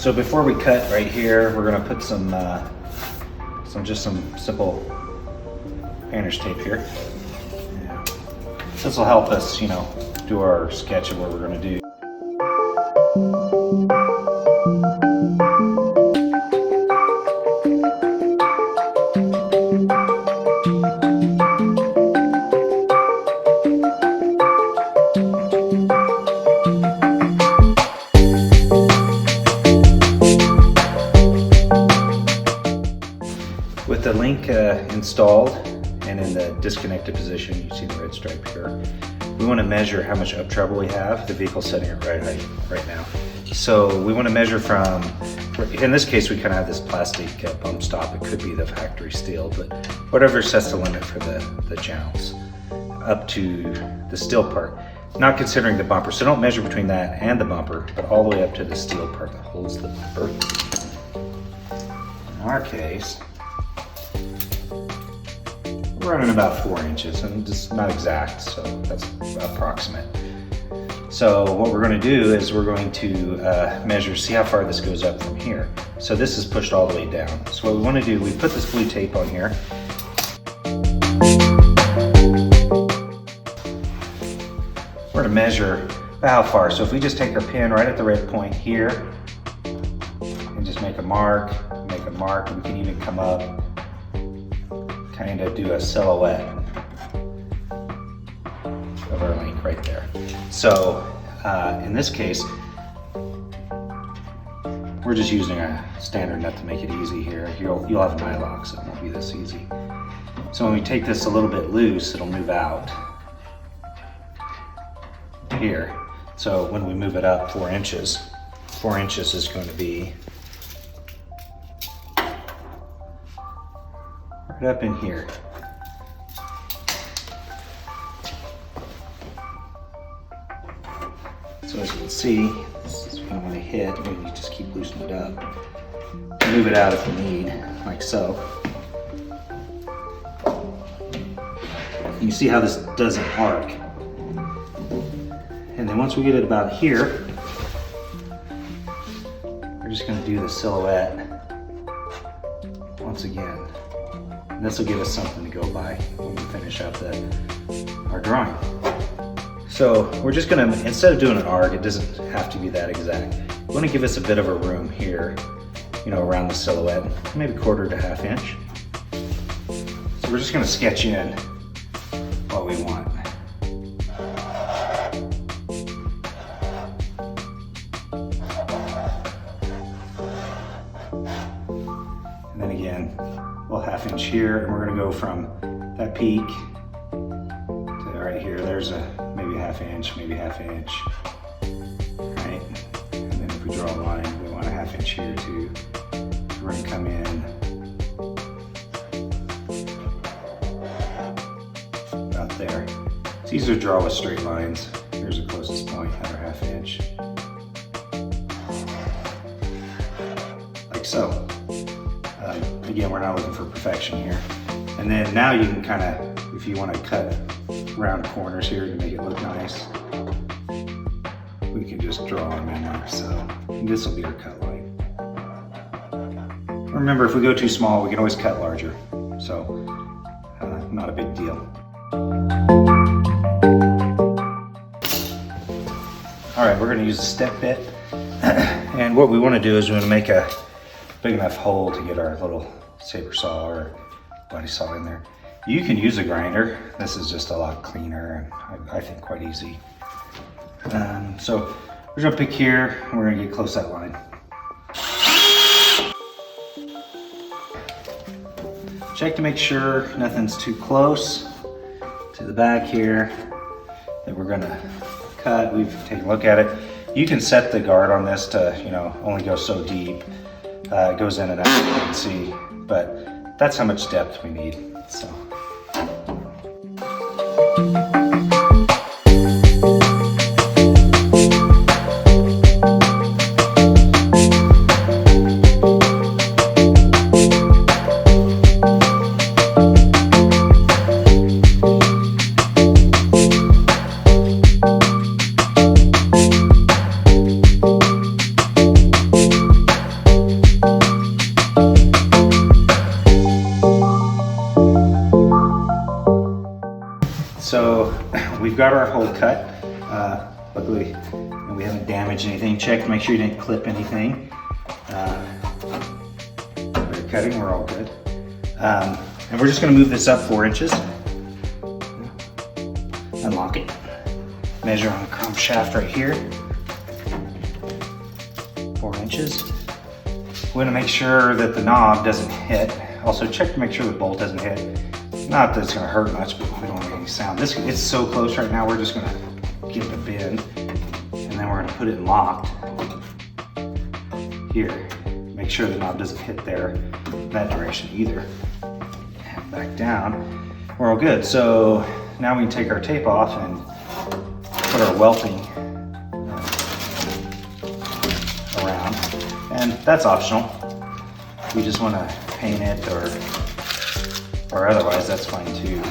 So before we cut right here, we're gonna put some simple painter's tape here. This will help us, do our sketch of what we're gonna do. With the link installed and in the disconnected position, you see the red stripe here. We want to measure how much up treble we have. The vehicle's setting at right height right now. So we want to measure from, in this case we kind of have this plastic bump stop. It could be the factory steel, but whatever sets the limit for the channels up to the steel part. Not considering the bumper, so don't measure between that and the bumper, but all the way up to the steel part that holds the bumper. In our case, we're running about 4 inches, and just not exact, so that's approximate. So what we're going to do is we're going to measure, see how far this goes up from here. So this is pushed all the way down. So what we want to do, we put this blue tape on here. We're going to measure how far. So if we just take our pin right at the red point here and just make a mark, we can even come up, kind of do a silhouette of our link right there. So in this case, we're just using a standard nut to make it easy here. You'll have a nylock, so it won't be this easy. So when we take this a little bit loose, it'll move out here. So when we move it up 4 inches is going to be right up in here. So as you can see, this is when I hit, you just keep loosening it up. Move it out if you need, like so. You see how this doesn't arc. And then once we get it about here, we're just going to do the silhouette once again. And this will give us something to go by when we finish up our drawing. So we're just going to, instead of doing an arc, it doesn't have to be that exact. We want to give us a bit of a room here, around the silhouette, maybe 1/4 to 1/2 inch. So we're just going to sketch in what we want. And then again, we'll 1/2 inch here, and we're going to go from that peak to right here. There's maybe 1/2 inch, maybe 1/2 inch, right? And then if we draw a line, we want a 1/2 inch here too. We're going to come in about there. It's easier to draw with straight lines. Here's the closest point, another 1/2 inch. Like so. Again, we're not looking for perfection here. And then now you can kind of, if you want to cut round corners here to make it look nice, we can just draw them in there. So this will be our cut line. Remember, if we go too small, we can always cut larger. So not a big deal. All right, we're going to use a step bit. And what we want to do is we want to make a big enough hole to get our little saber saw or buddy saw in there. You can use a grinder. This is just a lot cleaner and I think quite easy. So we're gonna pick here and we're gonna get close to that line. Check to make sure nothing's too close to the back here that we're gonna cut. We've taken a look at it. You can set the guard on this to, only go so deep. It goes in and out, you can see, but that's how much depth we need. So. So we've got our hole cut. Luckily, we haven't damaged anything. Check to make sure you didn't clip anything. We're cutting, we're all good. And we're just gonna move this up 4 inches. Unlock it. Measure on the chrome shaft right here. 4 inches. We want to make sure that the knob doesn't hit. Also check to make sure the bolt doesn't hit. Not that it's going to hurt much, but we don't want any sound. It's so close right now, we're just going to give it a bend. And then we're going to put it locked here. Make sure the knob doesn't hit there, that direction either. And back down. We're all good. So now we can take our tape off and put our welting around. And that's optional. We just want to paint it or otherwise, that's fine too.